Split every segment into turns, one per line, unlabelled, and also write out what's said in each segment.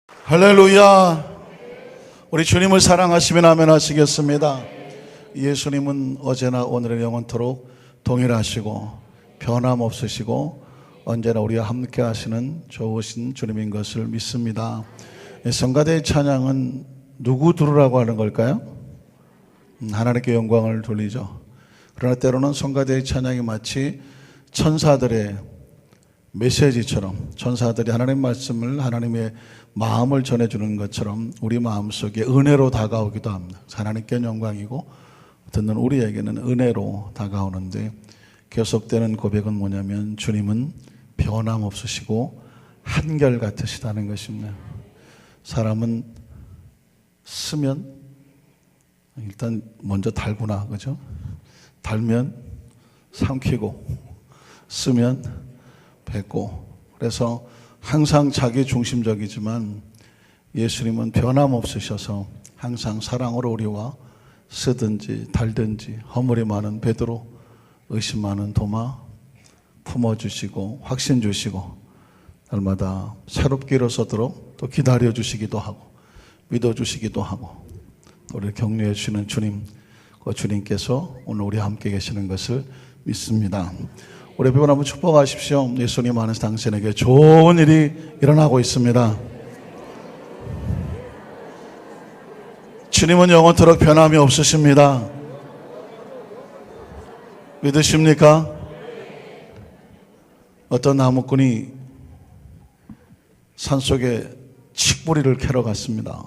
할렐루야. 우리 주님을 사랑하시면 아멘 하시겠습니다. 예수님은 어제나 오늘의 영원토록 동일하시고 변함없으시고 언제나 우리와 함께 하시는 좋으신 주님인 것을 믿습니다. 성가대의 찬양은 누구 들으라고 하는 걸까요? 하나님께 영광을 돌리죠. 그러나 때로는 성가대의 찬양이 마치 천사들의 메시지처럼, 천사들이 하나님의 말씀을, 하나님의 마음을 전해주는 것처럼 우리 마음속에 은혜로 다가오기도 합니다. 하나님께 영광이고 듣는 우리에게는 은혜로 다가오는데, 계속되는 고백은 뭐냐면 주님은 변함없으시고 한결같으시다는 것입니다. 사람은 쓰면 일단 먼저 달구나, 그죠? 달면 삼키고 쓰면 뱉고, 그래서 항상 자기 중심적이지만 예수님은 변함없으셔서 항상 사랑으로 우리와 쓰든지 달든지 허물이 많은 베드로, 의심 많은 도마 품어주시고 확신 주시고 날마다 새롭게 일어서도록 또 기다려주시기도 하고 믿어주시기도 하고 우리를 격려해 주시는 주님, 그 주님께서 오늘 우리 함께 계시는 것을 믿습니다. 우리 배분 한번 축복하십시오. 예수님 안에서 당신에게 좋은 일이 일어나고 있습니다. 주님은 영원토록 변함이 없으십니다. 믿으십니까? 어떤 나무꾼이 산속에 칡뿌리를 캐러 갔습니다.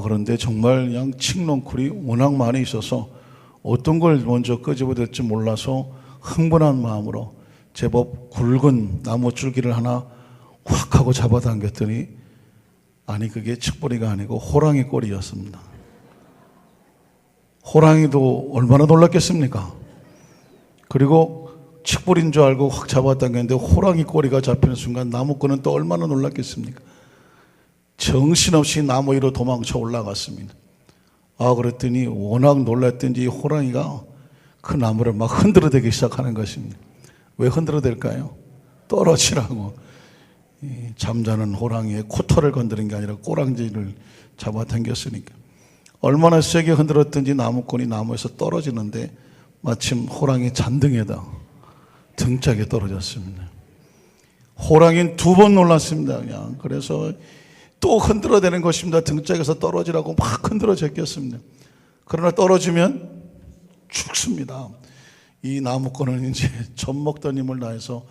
그런데 정말 그냥 칡넝쿨이 워낙 많이 있어서 어떤 걸 먼저 끄집어야 될지 몰라서 흥분한 마음으로 제법 굵은 나무 줄기를 하나 확 하고 잡아당겼더니, 아니 그게 칡뿌리가 아니고 호랑이 꼬리였습니다. 호랑이도 얼마나 놀랐겠습니까? 그리고 칡뿌리인 줄 알고 확 잡아당겼는데 호랑이 꼬리가 잡히는 순간 나무꾼은 또 얼마나 놀랐겠습니까? 정신없이 나무 위로 도망쳐 올라갔습니다. 그랬더니 워낙 놀랐던지 호랑이가 그 나무를 막 흔들어대기 시작하는 것입니다. 왜 흔들어댈까요? 떨어지라고. 잠자는 호랑이의 코털을 건드린 게 아니라 꼬랑지를 잡아당겼으니까. 얼마나 세게 흔들었든지 나무꾼이 나무에서 떨어지는데 마침 호랑이 잔등에다 등짝에 떨어졌습니다. 호랑이는 2번 놀랐습니다. 그냥. 그래서 또 흔들어대는 것입니다. 등짝에서 떨어지라고 막 흔들어 제꼈습니다. 그러나 떨어지면 죽습니다. 이 나무꾼은 이제 젖먹던 힘을 다해서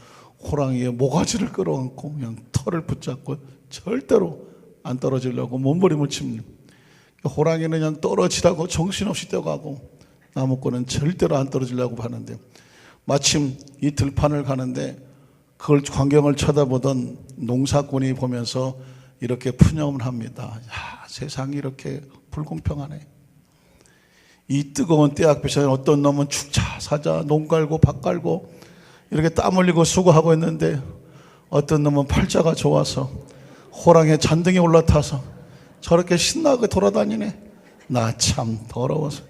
호랑이의 모가지를 끌어안고 그냥 털을 붙잡고 절대로 안 떨어지려고 몸부림을 칩니다. 호랑이는 그냥 떨어지라고 정신없이 뛰어가고 나무꾼은 절대로 안 떨어지려고 하는데, 마침 이 들판을 가는데 그걸 광경을 쳐다보던 농사꾼이 보면서 이렇게 푸념을 합니다. 세상이 이렇게 불공평하네. 이 뜨거운 때학볕에 어떤 놈은 축자 사자 농 갈고 밭 갈고 이렇게 땀 흘리고 수고하고 있는데, 어떤 놈은 팔자가 좋아서 호랑이의 잔등에 올라타서 저렇게 신나게 돌아다니네. 나 참 더러워서.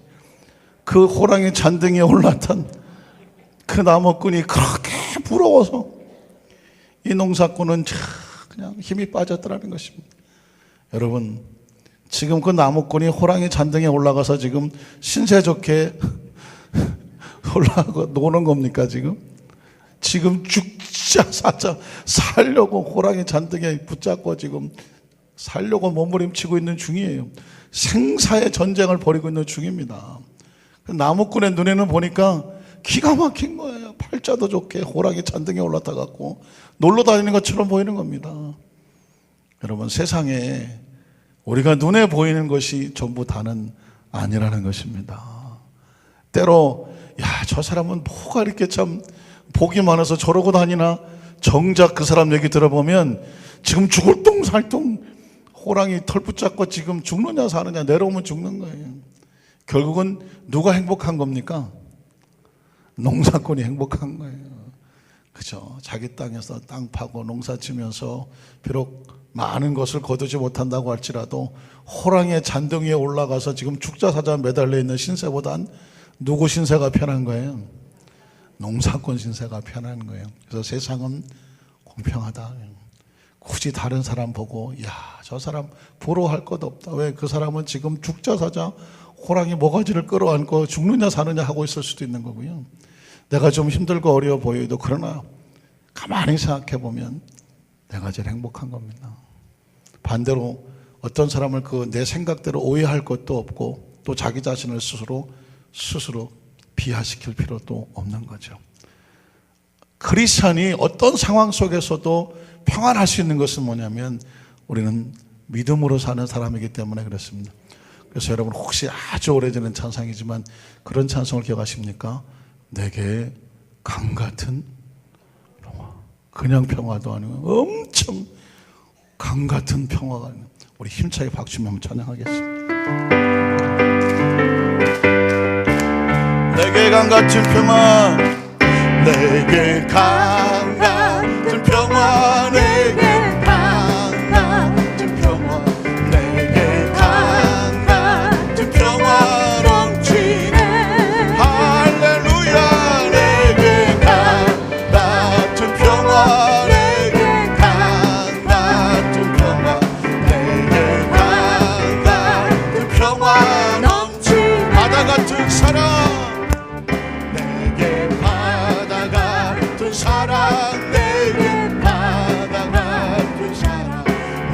그 호랑이 잔등에 올라탄 그 나무꾼이 그렇게 부러워서 이 농사꾼은 그냥 힘이 빠졌더라는 것입니다. 여러분, 지금 그 나무꾼이 호랑이 잔등에 올라가서 지금 신세 좋게 올라가고 노는 겁니까? 지금 죽자 사자 살려고 호랑이 잔등에 붙잡고 지금 살려고 몸부림치고 있는 중이에요. 생사의 전쟁을 벌이고 있는 중입니다. 나무꾼의 눈에는 보니까 기가 막힌 거예요. 팔자도 좋게 호랑이 잔등에 올라타 갖고 놀러 다니는 것처럼 보이는 겁니다. 여러분, 세상에 우리가 눈에 보이는 것이 전부 다는 아니라는 것입니다. 때로 저 사람은 뭐가 이렇게 참 복이 많아서 저러고 다니나, 정작 그 사람 얘기 들어보면 지금 죽을 똥살똥 호랑이 털 붙잡고 지금 죽느냐 사느냐, 내려오면 죽는 거예요. 결국은 누가 행복한 겁니까? 농사꾼이 행복한 거예요. 그죠? 자기 땅에서 땅 파고 농사 지면서 비록 많은 것을 거두지 못한다고 할지라도 호랑이의 잔등 위에 올라가서 지금 축자사자 매달려 있는 신세보단 누구 신세가 편한 거예요? 농사꾼 신세가 편한 거예요. 그래서 세상은 공평하다. 굳이 다른 사람 보고 야, 저 사람 부러워할 것 없다. 왜? 그 사람은 지금 죽자 사자 호랑이 모가지를 끌어안고 죽느냐 사느냐 하고 있을 수도 있는 거고요. 내가 좀 힘들고 어려워 보여도 그러나 가만히 생각해 보면 내가 제일 행복한 겁니다. 반대로 어떤 사람을 그 내 생각대로 오해할 것도 없고 또 자기 자신을 스스로 비하시킬 필요도 없는 거죠. 크리스찬이 어떤 상황 속에서도 평안할 수 있는 것은 뭐냐면 우리는 믿음으로 사는 사람이기 때문에 그렇습니다. 그래서 여러분 혹시 아주 오래전의 찬송이지만 그런 찬송을 기억하십니까? 내게 강 같은 평화. 그냥 평화도 아니고 엄청 강 같은 평화가 있는, 우리 힘차게 박수며 한번 찬양하겠습니다. 내게 강 같은 평화, 내게 강 같은 평화, 내게 강 같은 평화, 내게 강 같은 평화 넘치네. 할렐루야. 내게 강 같은 평화, 내게 강 같은 평화, 내게 강 같은 평화 넘치네. 바다 같은 사랑, 사랑, 내게 바다 같은 사랑,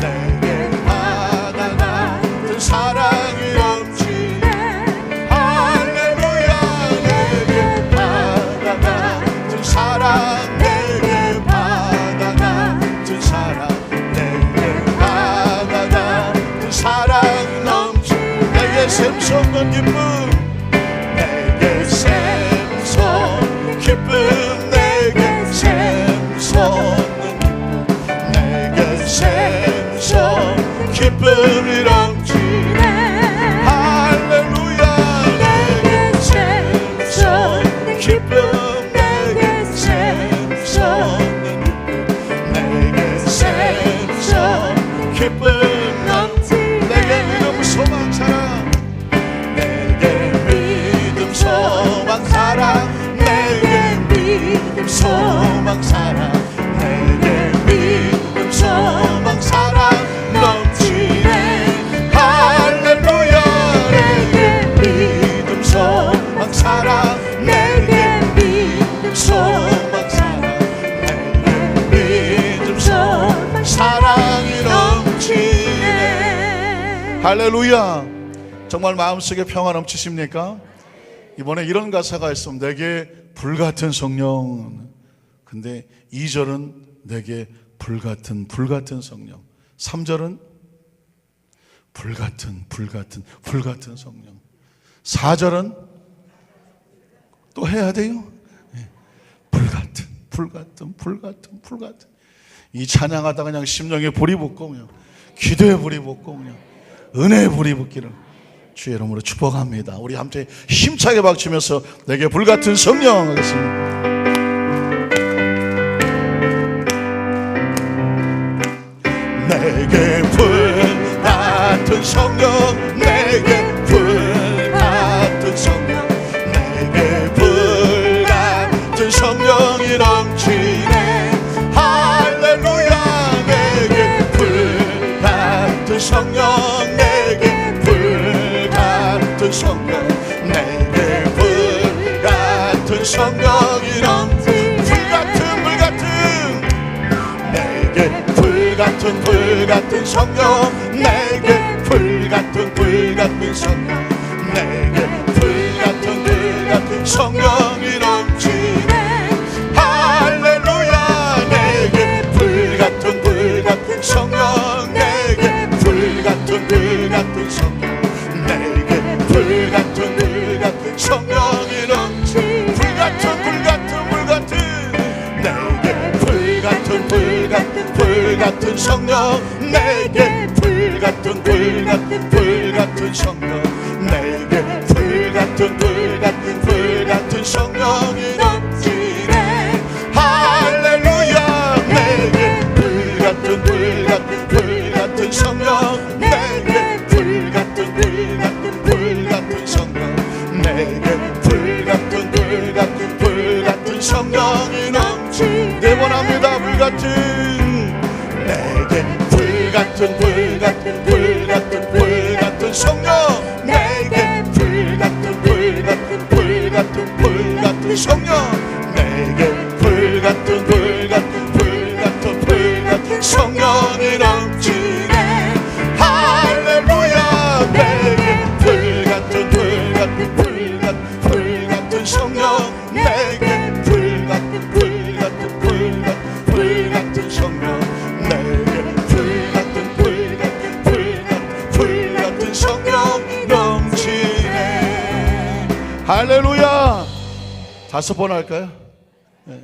내게 바다 같은 사랑이 넘치네. 할렐루야. 내게 바다 같은 사랑, 내게 바다 같은 사랑, 내게 바다 같은 사랑이 넘치네. 내게 샘솟는 기쁨, 내게 샘솟는 기쁨, 내게 샘솟는 기쁨이 넘치네. 할렐루야. 내게 샘솟는 기쁨, 내게 샘솟는 기쁨, 내게 샘솟는 기쁨 넘치네. 내게 믿음 소망 사랑, 내게 믿음 소망 사랑, 내게 믿음 소망 사랑, 내게 믿음 소망 사랑 넘치네. 할렐루야. 내게 믿음 소망 사랑, 내게 믿음 소망 사랑, 내게 믿음 소망 사랑이 넘치네. 할렐루야. 정말 마음속에 평화 넘치십니까? 이번에 이런 가사가 있으면 내게 불같은 성령. 근데 2절은 내게 불같은 성령, 3절은 불같은 성령, 4절은 또 해야 돼요. 불같은. 이 찬양하다 그냥 심령에 불이 붙고 그냥 기도에 불이 붙고 그냥 은혜의 불이 붙기를 주의 이름으로 축복합니다. 우리 함께 힘차게 박치면서 내게 불같은 성령 하겠습니다. 내게 불같은 성령, 내게 불같은 성령, 내게 불같은 성령이 넘치네. 할렐루야. 내게 불같은 성령, 내게 불같은 성령, 내게 불같은 성령이 넘치네. 불같은 성령, 내게 불같은 성령, 내게 불같은 성령이 넘치네. 할렐루야. 내게 불같은 성령, 내게 불같은 성령, 내게 불같은 성령이 넘치네. 불같은 성령, 내게 불같은 성령, 내게 불같은 성령이 넘치네. 할렐루야. 내게 불같은 성령, 내게 불같은 성령, 내게 불같은 성령이 넘치네. 네 번 합니다. 불같은, 내게 불같은 성령, 내게 불같은 성령, 내게 불같은 성령이 넘치네. 할렐루야. 내게 불같은 성령, 내게 불같은 성령, 내게 불같은 성령이 넘치네. 할렐루야. 5번 할까요? 네.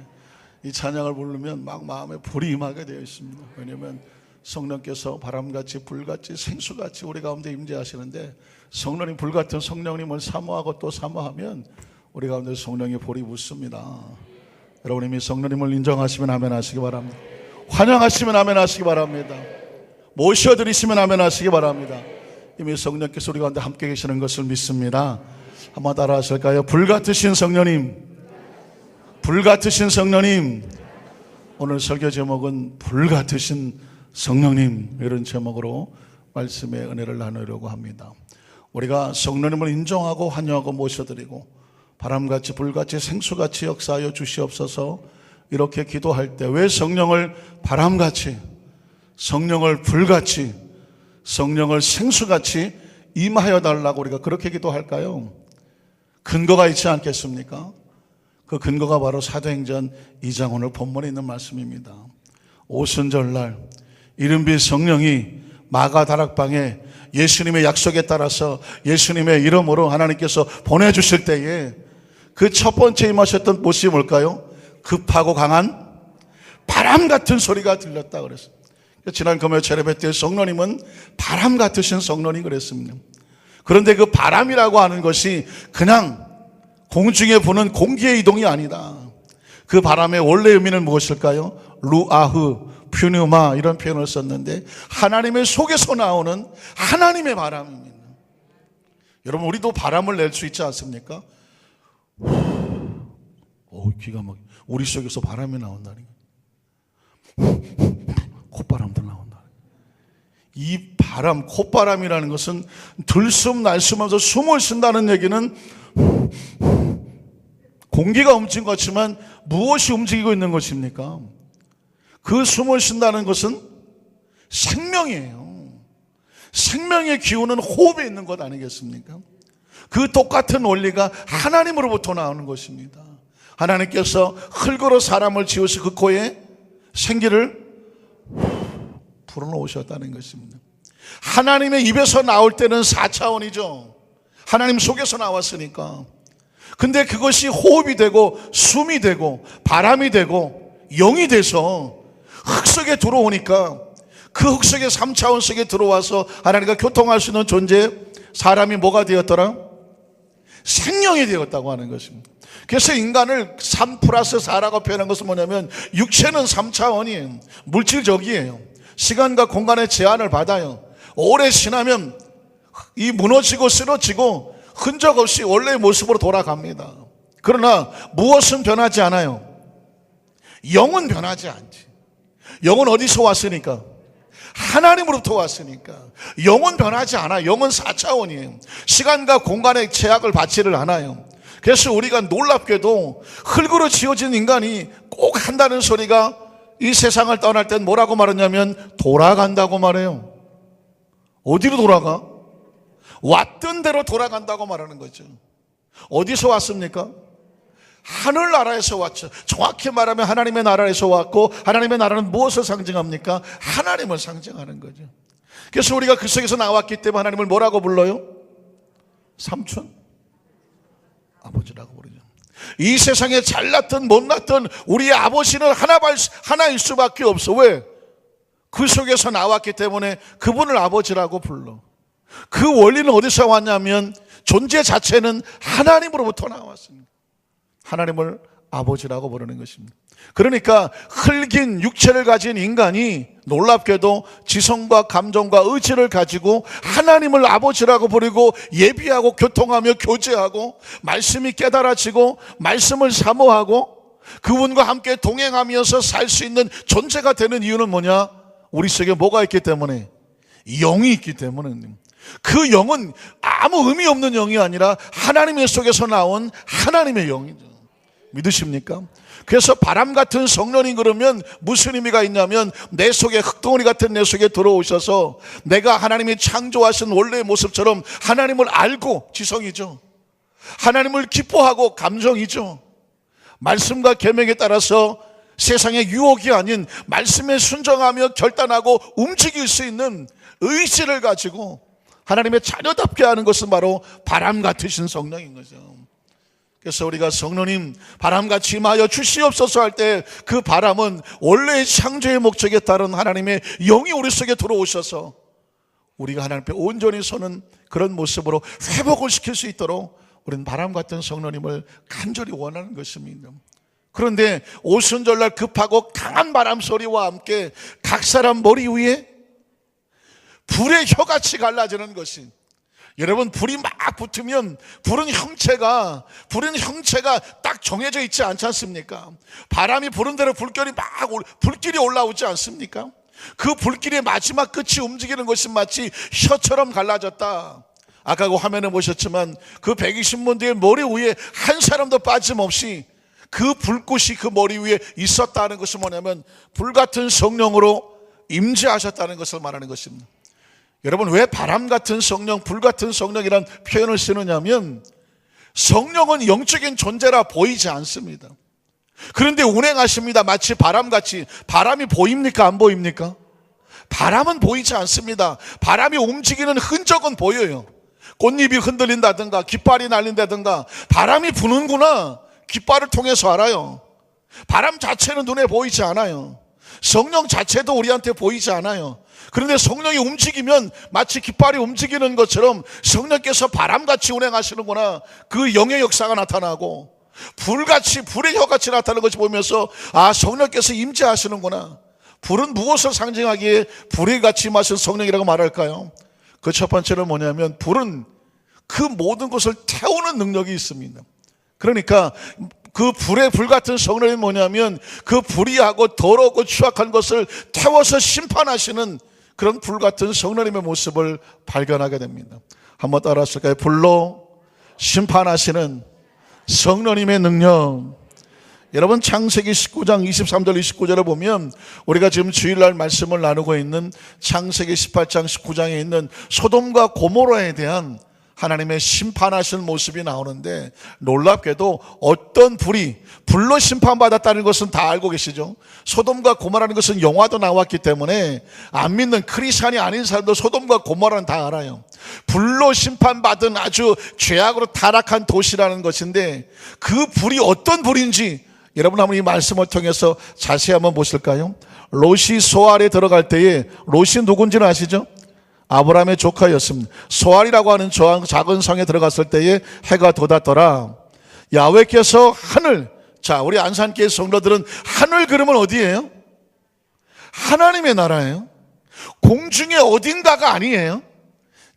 이 찬양을 부르면 막 마음에 불이 임하게 되어 있습니다. 왜냐하면 성령께서 바람같이 불같이 생수같이 우리 가운데 임재하시는데, 성령님 불같은 성령님을 사모하고 또 사모하면 우리 가운데 성령의 불이 붙습니다. 여러분 이미 성령님을 인정하시면 아멘 하시기 바랍니다. 환영하시면 아멘 하시기 바랍니다. 모셔드리시면 아멘 하시기 바랍니다. 이미 성령께서 우리 가운데 함께 계시는 것을 믿습니다. 한번 따라 하실까요? 불같으신 성령님, 불같으신 성령님. 오늘 설교 제목은 불같으신 성령님, 이런 제목으로 말씀의 은혜를 나누려고 합니다. 우리가 성령님을 인정하고 환영하고 모셔드리고 바람같이 불같이 생수같이 역사하여 주시옵소서 이렇게 기도할 때 왜 성령을 바람같이, 성령을 불같이, 성령을 생수같이 임하여 달라고 우리가 그렇게 기도할까요? 근거가 있지 않겠습니까? 그 근거가 바로 사도행전 2장 오늘 본문에 있는 말씀입니다. 오순절날 이른비 성령이 마가 다락방에 예수님의 약속에 따라서 예수님의 이름으로 하나님께서 보내주실 때에 그 첫 번째 임하셨던 모습이 뭘까요? 급하고 강한 바람 같은 소리가 들렸다 그랬어요. 지난 금요일 예배 때 성령님은 바람 같으신 성령이 그랬습니다. 그런데 그 바람이라고 하는 것이 그냥 공중에 부는 공기의 이동이 아니다. 그 바람의 원래 의미는 무엇일까요? 루아흐, 퓨뉴마 이런 표현을 썼는데 하나님의 속에서 나오는 하나님의 바람입니다. 여러분 우리도 바람을 낼 수 있지 않습니까? 기가 막혀. 우리 속에서 바람이 나온다니. 콧바람도 나온다. 이 바람, 콧바람이라는 것은 들숨 날숨하면서 숨을 쉰다는 얘기는 공기가 움직인 것 같지만 무엇이 움직이고 있는 것입니까? 그 숨을 쉰다는 것은 생명이에요. 생명의 기운은 호흡에 있는 것 아니겠습니까? 그 똑같은 원리가 하나님으로부터 나오는 것입니다. 하나님께서 흙으로 사람을 지으시 그 코에 생기를 불어넣으셨다는 것입니다. 하나님의 입에서 나올 때는 4차원이죠. 하나님 속에서 나왔으니까. 근데 그것이 호흡이 되고 숨이 되고 바람이 되고 영이 돼서 흙 속에 들어오니까 그 흙 속에 3차원 속에 들어와서 하나님과 교통할 수 있는 존재, 사람이 뭐가 되었더라? 생명이 되었다고 하는 것입니다. 그래서 인간을 3+4라고 표현한 것은 뭐냐면 육체는 3차원이에요. 물질적이에요. 시간과 공간의 제한을 받아요. 오래 지나면 이 무너지고 쓰러지고 흔적 없이 원래의 모습으로 돌아갑니다. 그러나 무엇은 변하지 않아요? 영은 변하지 않지. 영은 어디서 왔으니까? 하나님으로부터 왔으니까. 영은 변하지 않아요. 영은 4차원이에요. 시간과 공간의 제약을 받지를 않아요. 그래서 우리가 놀랍게도 흙으로 지어진 인간이 꼭 한다는 소리가 이 세상을 떠날 땐 뭐라고 말하냐면 돌아간다고 말해요. 어디로 돌아가? 왔던 대로 돌아간다고 말하는 거죠. 어디서 왔습니까? 하늘나라에서 왔죠. 정확히 말하면 하나님의 나라에서 왔고, 하나님의 나라는 무엇을 상징합니까? 하나님을 상징하는 거죠. 그래서 우리가 그 속에서 나왔기 때문에 하나님을 뭐라고 불러요? 삼촌? 아버지라고 부르죠. 이 세상에 잘났든 못났든 우리의 아버지는 하나일 수밖에 없어. 왜? 그 속에서 나왔기 때문에 그분을 아버지라고 불러. 그 원리는 어디서 왔냐면 존재 자체는 하나님으로부터 나왔습니다. 하나님을 아버지라고 부르는 것입니다. 그러니까 흙인 육체를 가진 인간이 놀랍게도 지성과 감정과 의지를 가지고 하나님을 아버지라고 부르고 예비하고 교통하며 교제하고 말씀이 깨달아지고 말씀을 사모하고 그분과 함께 동행하면서 살 수 있는 존재가 되는 이유는 뭐냐? 우리 속에 뭐가 있기 때문에? 영이 있기 때문에 그 영은 아무 의미 없는 영이 아니라 하나님의 속에서 나온 하나님의 영이죠. 믿으십니까? 그래서 바람 같은 성령님 그러면 무슨 의미가 있냐면 내 속에 흙덩어리 같은 내 속에 들어오셔서 내가 하나님이 창조하신 원래의 모습처럼 하나님을 알고 지성이죠. 하나님을 기뻐하고 감정이죠. 말씀과 계명에 따라서 세상의 유혹이 아닌 말씀에 순종하며 결단하고 움직일 수 있는 의지를 가지고 하나님의 자녀답게 하는 것은 바로 바람 같으신 성령인 거죠. 그래서 우리가 성령님 바람같이 임하여 주시옵소서 할 때 그 바람은 원래의 창조의 목적에 따른 하나님의 영이 우리 속에 들어오셔서 우리가 하나님 앞에 온전히 서는 그런 모습으로 회복을 시킬 수 있도록 우리는 바람 같은 성령님을 간절히 원하는 것입니다. 그런데 오순절날 급하고 강한 바람 소리와 함께 각 사람 머리 위에 불의 혀같이 갈라지는 것이, 여러분 불이 막 붙으면 불은 형체가 딱 정해져 있지 않지 않습니까? 바람이 부는 대로 불길이 올라오지 않습니까? 그 불길의 마지막 끝이 움직이는 것이 마치 혀처럼 갈라졌다. 아까 그 화면에 보셨지만 그 120문제의 머리 위에 한 사람도 빠짐없이 그 불꽃이 그 머리 위에 있었다는 것은 뭐냐면 불같은 성령으로 임재하셨다는 것을 말하는 것입니다. 여러분 왜 바람 같은 성령, 불 같은 성령이라는 표현을 쓰느냐면 성령은 영적인 존재라 보이지 않습니다. 그런데 운행하십니다. 마치 바람같이. 바람이 보입니까? 안 보입니까? 바람은 보이지 않습니다. 바람이 움직이는 흔적은 보여요. 꽃잎이 흔들린다든가 깃발이 날린다든가 바람이 부는구나 깃발을 통해서 알아요. 바람 자체는 눈에 보이지 않아요. 성령 자체도 우리한테 보이지 않아요. 그런데 성령이 움직이면 마치 깃발이 움직이는 것처럼 성령께서 바람같이 운행하시는구나, 그 영의 역사가 나타나고 불같이 불의 혀같이 나타나는 것을 보면서 아, 성령께서 임재하시는구나. 불은 무엇을 상징하기에 불의 같이 임하신 성령이라고 말할까요? 그 첫 번째는 뭐냐면 불은 그 모든 것을 태우는 능력이 있습니다. 그러니까 그 불 같은 성령이 뭐냐면 그 불의하고 더럽고 추악한 것을 태워서 심판하시는 그런 불 같은 성령님의 모습을 발견하게 됩니다. 한번 따라하실까요? 불로 심판하시는 성령님의 능력. 여러분 창세기 19장 23절 29절을 보면 우리가 지금 주일날 말씀을 나누고 있는 창세기 18장 19장에 있는 소돔과 고모라에 대한 하나님의 심판하시는 모습이 나오는데, 놀랍게도 어떤 불이 불로 심판받았다는 것은 다 알고 계시죠? 소돔과 고모라는 것은 영화도 나왔기 때문에 안 믿는 크리스찬이 아닌 사람도 소돔과 고모라는 다 알아요. 불로 심판받은 아주 죄악으로 타락한 도시라는 것인데 그 불이 어떤 불인지 여러분 한번 이 말씀을 통해서 자세히 한번 보실까요? 롯이 소알에 들어갈 때에 롯이 누군지는 아시죠? 아브라함의 조카였습니다. 소알이라고 하는 작은 성에 들어갔을 때에 해가 돋았더라. 야훼께서 하늘, 자 우리 안산교회 성도들은 하늘 그러면 어디예요? 하나님의 나라예요. 공중에 어딘가가 아니에요.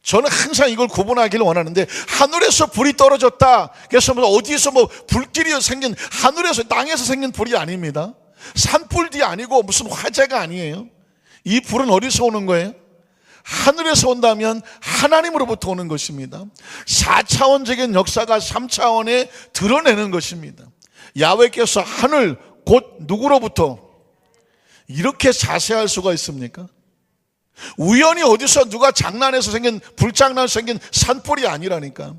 저는 항상 이걸 구분하기를 원하는데, 하늘에서 불이 떨어졌다, 그래서 어디서 불길이 생긴, 하늘에서 땅에서 생긴 불이 아닙니다. 산불이 아니고 무슨 화재가 아니에요. 이 불은 어디서 오는 거예요? 하늘에서 온다면 하나님으로부터 오는 것입니다. 4차원적인 역사가 3차원에 드러내는 것입니다. 야훼께서 하늘 곧 누구로부터, 이렇게 자세할 수가 있습니까? 우연히 어디서 누가 장난해서 생긴, 불장난해서 생긴 산불이 아니라니까.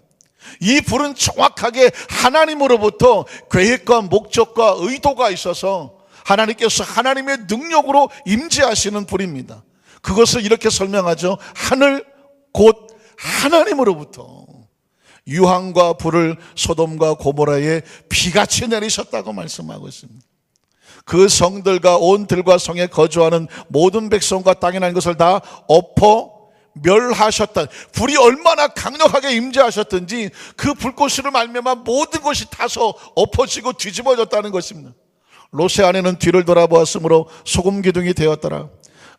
이 불은 정확하게 하나님으로부터 계획과 목적과 의도가 있어서 하나님께서 하나님의 능력으로 임재하시는 불입니다. 그것을 이렇게 설명하죠. 하늘 곧 하나님으로부터 유황과 불을 소돔과 고모라에 비같이 내리셨다고 말씀하고 있습니다. 그 성들과 온 들과 성에 거주하는 모든 백성과 땅에 난 것을 다 엎어 멸하셨다. 불이 얼마나 강력하게 임재하셨든지 그 불꽃으로 말미암아 모든 것이 타서 엎어지고 뒤집어졌다는 것입니다. 롯의 아내는 뒤를 돌아보았으므로 소금 기둥이 되었더라.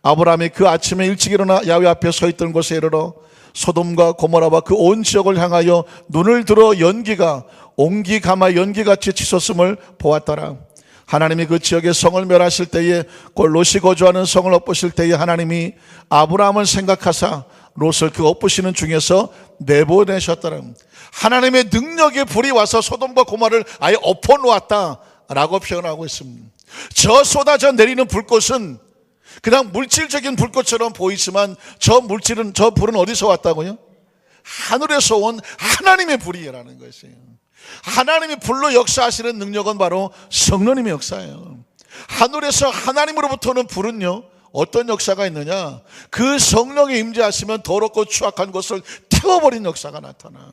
아브라함이 그 아침에 일찍 일어나 야훼 앞에 서 있던 곳에 이르러 소돔과 고모라와 그 온 지역을 향하여 눈을 들어 연기가 옹기 가마 연기같이 치솟음을 보았더라. 하나님이 그 지역의 성을 멸하실 때에, 곧 롯이 거주하는 성을 엎으실 때에 하나님이 아브라함을 생각하사 롯을 그 엎으시는 중에서 내보내셨다는, 하나님의 능력의 불이 와서 소돔과 고모라를 아예 엎어놓았다라고 표현하고 있습니다. 저 쏟아져 내리는 불꽃은 그냥 물질적인 불꽃처럼 보이지만 저 불은 어디서 왔다고요? 하늘에서 온 하나님의 불이라는 것이에요. 하나님이 불로 역사하시는 능력은 바로 성령님의 역사예요. 하늘에서 하나님으로부터 오는 불은요, 어떤 역사가 있느냐, 그 성령이 임재하시면 더럽고 추악한 것을 태워버린 역사가 나타나.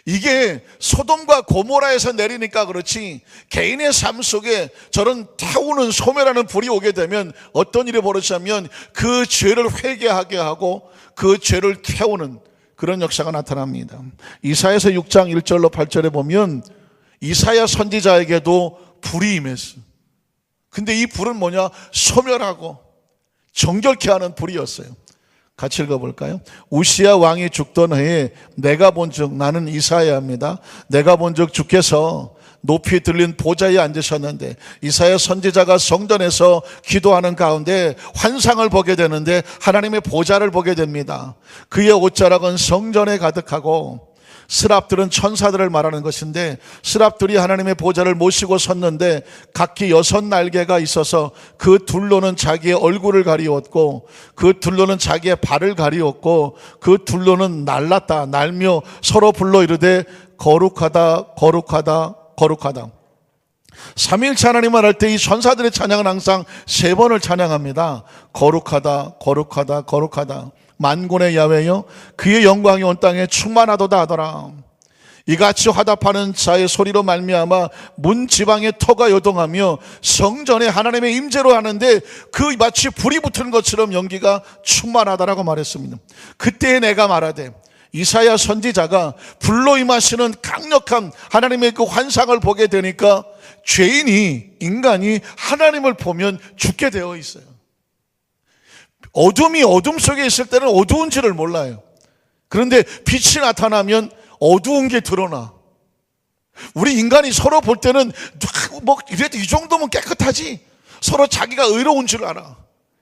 이게 소돔과 고모라에서 내리니까 그렇지, 개인의 삶 속에 저런 태우는 소멸하는 불이 오게 되면 어떤 일이 벌어지냐면 그 죄를 회개하게 하고 그 죄를 태우는 그런 역사가 나타납니다. 이사야서 6장 1절로 8절에 보면 이사야 선지자에게도 불이 임했어. 근데 이 불은 뭐냐? 소멸하고 정결케 하는 불이었어요. 같이 읽어볼까요? 우시야 왕이 죽던 해에 내가 본즉, 나는 이사야입니다. 내가 본즉 주께서 높이 들린 보좌에 앉으셨는데 이사야 선지자가 성전에서 기도하는 가운데 환상을 보게 되는데 하나님의 보좌를 보게 됩니다. 그의 옷자락은 성전에 가득하고, 스랍들은 천사들을 말하는 것인데 스랍들이 하나님의 보좌를 모시고 섰는데 각기 6날개가 있어서 그 둘로는 자기의 얼굴을 가리웠고 그 둘로는 자기의 발을 가리웠고 그 둘로는 날랐다 날며 서로 불러 이르되 거룩하다 거룩하다 거룩하다. 삼위일체 하나님을 할 때 이 천사들의 찬양은 항상 3번을 찬양합니다. 거룩하다 거룩하다 거룩하다. 만군의 야훼여 그의 영광이 온 땅에 충만하도다 하더라. 이같이 화답하는 자의 소리로 말미암아 문 지방의 터가 요동하며 성전에 하나님의 임재로 하는데 그 마치 불이 붙은 것처럼 연기가 충만하다라고 말했습니다. 그때 내가 말하되, 이사야 선지자가 불로 임하시는 강력한 하나님의 그 환상을 보게 되니까 인간이 하나님을 보면 죽게 되어 있어요. 어둠이 어둠 속에 있을 때는 어두운지를 몰라요. 그런데 빛이 나타나면 어두운 게 드러나. 우리 인간이 서로 볼 때는 이래도 이 정도면 깨끗하지, 서로 자기가 의로운 줄 알아.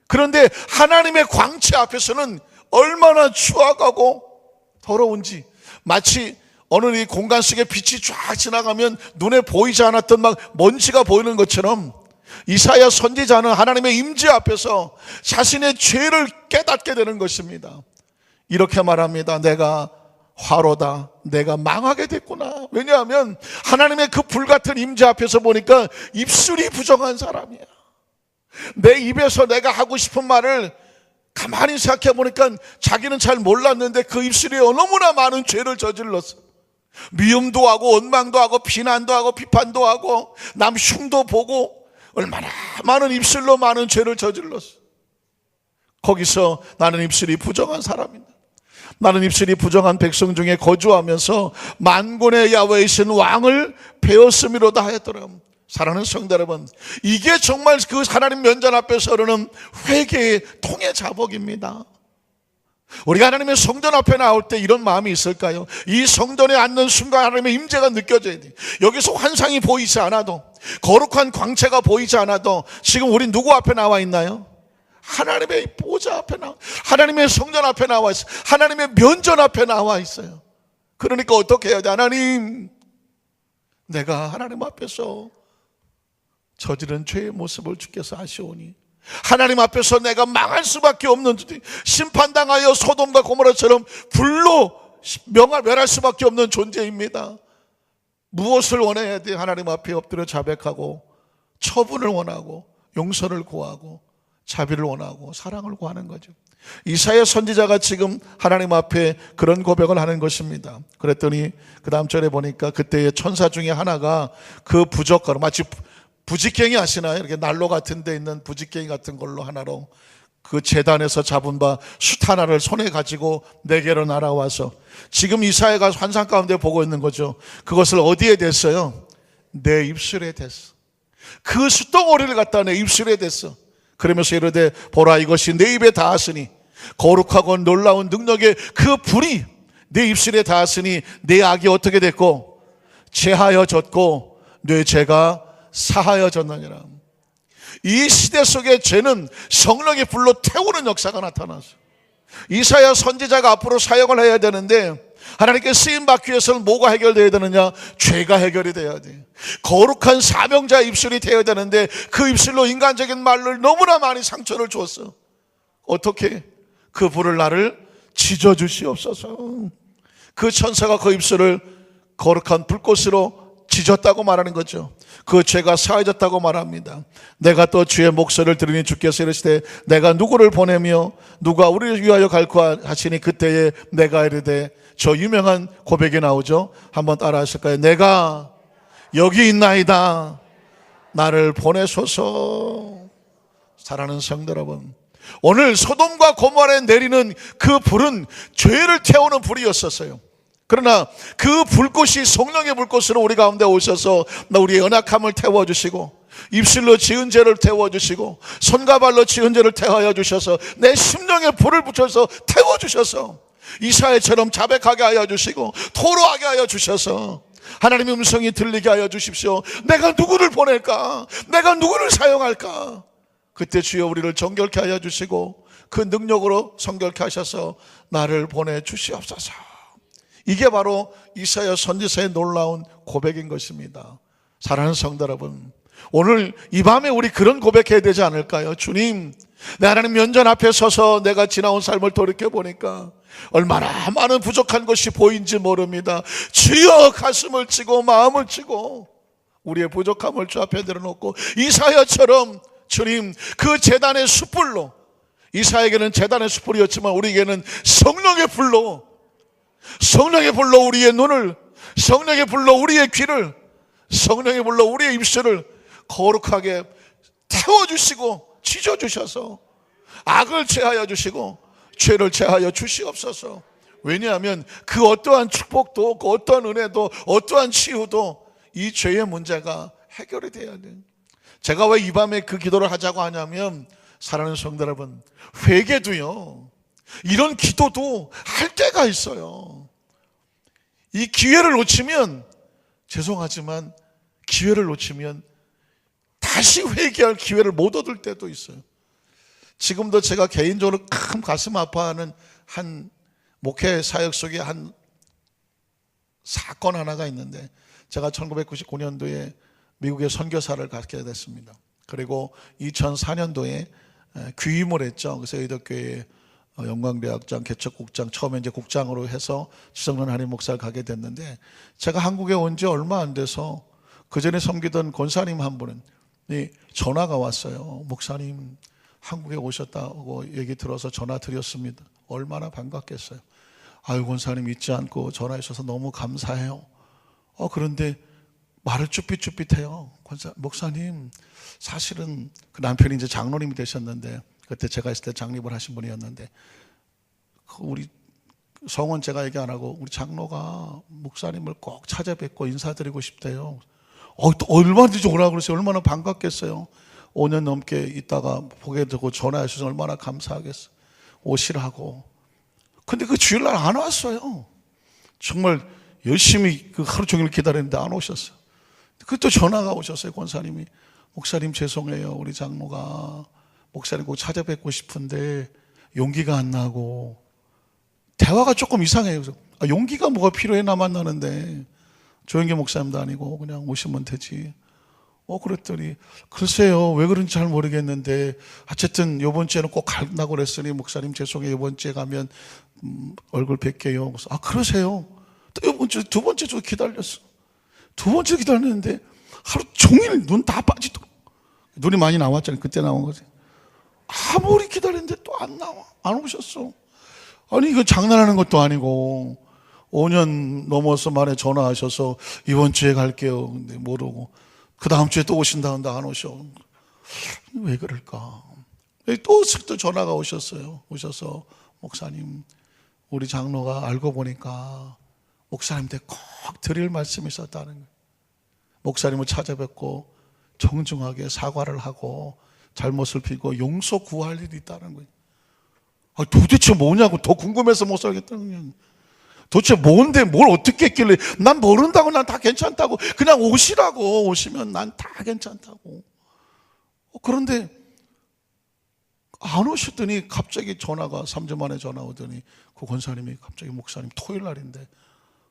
그런데 하나님의 광채 앞에서는 얼마나 추악하고 더러운지, 마치 어느 이 공간 속에 빛이 쫙 지나가면 눈에 보이지 않았던 막 먼지가 보이는 것처럼 이사야 선지자는 하나님의 임재 앞에서 자신의 죄를 깨닫게 되는 것입니다. 이렇게 말합니다. 내가 화로다, 내가 망하게 됐구나. 왜냐하면 하나님의 그 불같은 임재 앞에서 보니까 입술이 부정한 사람이야. 내 입에서 내가 하고 싶은 말을 가만히 생각해 보니까 자기는 잘 몰랐는데 그 입술에 너무나 많은 죄를 저질렀어. 미움도 하고 원망도 하고 비난도 하고 비판도 하고 남 흉도 보고 얼마나 많은 입술로 많은 죄를 저질렀어. 거기서 나는 입술이 부정한 사람이다, 나는 입술이 부정한 백성 중에 거주하면서 만군의 야훼이신 왕을 배웠음이로다 하였더라. 사랑하는 성도 여러분, 이게 정말 그 하나님 면전 앞에 서는 회개의 통의 자복입니다. 우리가 하나님의 성전 앞에 나올 때 이런 마음이 있을까요? 이 성전에 앉는 순간 하나님의 임재가 느껴져야 돼. 여기서 환상이 보이지 않아도, 거룩한 광채가 보이지 않아도 지금 우리 누구 앞에 나와 있나요? 하나님의 보좌 앞에 하나님의 성전 앞에 나와 있어요. 하나님의 면전 앞에 나와 있어요. 그러니까 어떻게 해야 돼? 하나님, 내가 하나님 앞에서 저지른 죄의 모습을 주께서 아시오니 하나님 앞에서 내가 망할 수밖에 없는, 심판당하여 소돔과 고모라처럼 불로 멸할 수밖에 없는 존재입니다. 무엇을 원해야 돼? 하나님 앞에 엎드려 자백하고 처분을 원하고 용서를 구하고 자비를 원하고 사랑을 구하는 거죠. 이사야 선지자가 지금 하나님 앞에 그런 고백을 하는 것입니다. 그랬더니 그 다음 절에 보니까 그때의 천사 중에 하나가 그 부적가루, 마치 부직갱이 아시나요? 이렇게 난로 같은 데 있는 부직갱이 같은 걸로 하나로 그 제단에서 잡은 바 숫 하나를 손에 가지고 내게로 날아와서 지금 이사야가 환상 가운데 보고 있는 거죠. 그것을 어디에 댔어요? 내 입술에 댔어. 그 숫덩어리를 갖다 내 입술에 댔어. 그러면서 이르되 보라, 이것이 내 입에 닿았으니 거룩하고 놀라운 능력의 그 불이 내 입술에 닿았으니 내 악이 어떻게 됐고 제하여졌고 내 죄가 사하여졌느니라. 이 시대 속에 죄는 성령의 불로 태우는 역사가 나타났어요. 이사야 선지자가 앞으로 사역을 해야 되는데 하나님께 쓰임받기 위해서는 뭐가 해결되어야 되느냐? 죄가 해결이 돼야 돼. 거룩한 사명자의 입술이 되어야 되는데 그 입술로 인간적인 말을 너무나 많이 상처를 줬어. 어떻게? 그 불을 나를 지져주시옵소서. 그 천사가 그 입술을 거룩한 불꽃으로 지졌다고 말하는 거죠. 그 죄가 사해졌다고 말합니다. 내가 또 주의 목소리를 들으니 주께서 이르시되 내가 누구를 보내며 누가 우리를 위하여 갈까 하시니 그때에 내가 이르되, 저 유명한 고백이 나오죠. 한번 따라 하실까요? 내가 여기 있나이다, 나를 보내소서. 사랑하는 성도 여러분, 오늘 소돔과 고모라에 내리는 그 불은 죄를 태우는 불이었었어요. 그러나 그 불꽃이 성령의 불꽃으로 우리 가운데 오셔서 우리의 연약함을 태워주시고, 입술로 지은 죄를 태워주시고, 손과 발로 지은 죄를 태워여 주셔서 내 심령에 불을 붙여서 태워주셔서 이사야처럼 자백하게 하여 주시고 토로하게 하여 주셔서 하나님의 음성이 들리게 하여 주십시오. 내가 누구를 보낼까? 내가 누구를 사용할까? 그때 주여 우리를 정결케 하여 주시고 그 능력으로 성결케 하셔서 나를 보내주시옵소서. 이게 바로 이사야 선지자의 놀라운 고백인 것입니다. 사랑하는 성도 여러분, 오늘 이 밤에 우리 그런 고백해야 되지 않을까요? 주님, 내 하나님 면전 앞에 서서 내가 지나온 삶을 돌이켜보니까 얼마나 많은 부족한 것이 보인지 모릅니다. 주여, 가슴을 치고 마음을 치고 우리의 부족함을 주 앞에 내려놓고 이사야처럼 주님, 그 제단의 숯불로, 이사야에게는 제단의 숯불이었지만 우리에게는 성령의 불로, 성령의 불로 우리의 눈을, 성령의 불로 우리의 귀를, 성령의 불로 우리의 입술을 거룩하게 태워주시고 지져주셔서 악을 제하여 주시고 죄를 제하여 주시옵소서. 왜냐하면 그 어떠한 축복도, 그 어떠한 은혜도, 어떠한 치유도 이 죄의 문제가 해결이 돼야 돼요. 제가 왜 이 밤에 그 기도를 하자고 하냐면, 사랑하는 성도 여러분, 회개도요, 이런 기도도 할 때가 있어요. 이 기회를 놓치면, 죄송하지만 기회를 놓치면 다시 회개할 기회를 못 얻을 때도 있어요. 지금도 제가 개인적으로 큰 가슴 아파하는 한 목회 사역 속에 한 사건 하나가 있는데, 제가 1999년도에 미국에 선교사를 가게 됐습니다. 그리고 2004년도에 귀임을 했죠. 그래서 의덕교회 영광대학장, 개척국장, 처음에 이제 국장으로 해서 지성론 한인 목사를 가게 됐는데, 제가 한국에 온 지 얼마 안 돼서 그 전에 섬기던 권사님 한 분은 전화가 왔어요. 목사님, 한국에 오셨다고 얘기 들어서 전화 드렸습니다. 얼마나 반갑겠어요. 아유, 권사님 잊지 않고 전화해 주셔서 너무 감사해요. 그런데 말을 쭈삣쭈삣해요. 목사님, 사실은 그 남편이 이제 장로님이 되셨는데, 그때 제가 있을 때 장립을 하신 분이었는데, 우리 성원 제가 얘기 안 하고 우리 장로가 목사님을 꼭 찾아뵙고 인사드리고 싶대요. 얼마든지 오라고 그러세요. 얼마나 반갑겠어요. 5년 넘게 있다가 보게 되고 전화해 주셔서 얼마나 감사하겠어요. 오시라고. 근데 그 주일날 안 왔어요. 정말 열심히 그 하루 종일 기다렸는데 안 오셨어요. 그때 전화가 오셨어요. 권사님이, 목사님 죄송해요, 우리 장로가 목사님 꼭 찾아뵙고 싶은데 용기가 안 나고. 대화가 조금 이상해요. 그래서 용기가 뭐가 필요해, 나 만나는데. 조영기 목사님도 아니고 그냥 오시면 되지. 그랬더니 글쎄요, 왜 그런지 잘 모르겠는데 어쨌든 이번 주에는 꼭 간다고 그랬으니 목사님 죄송해요, 이번 주에 가면 얼굴 뵐게요. 그래서 그러세요. 또 이번 주, 두 번째 주 기다렸어. 두 번째 기다렸는데 하루 종일 눈 다 빠지도록. 눈이 많이 나왔잖아요. 그때 나온 거지. 아무리 기다렸는데 또 안 나와. 안 오셨어. 아니, 이거 장난하는 것도 아니고 5년 넘어서 만에 전화하셔서 이번 주에 갈게요. 근데 모르고 그 다음 주에 또 오신다는데 안 오셔. 왜 그럴까? 또 전화가 오셨어요. 오셔서 목사님, 우리 장로가 알고 보니까 목사님한테 꼭 드릴 말씀이 있었다는 거예요. 목사님을 찾아뵙고 정중하게 사과를 하고 잘못을 비고 용서 구할 일이 있다는 거예요. 도대체 뭐냐고 더 궁금해서 못 살겠다는 거예요. 도대체 뭔데 뭘 어떻게 했길래 난 모른다고 난 다 괜찮다고 그냥 오시라고 오시면 난 다 괜찮다고. 그런데 안 오셨더니 갑자기 전화가 3주 만에 전화 오더니 그 권사님이 갑자기 목사님 토요일 날인데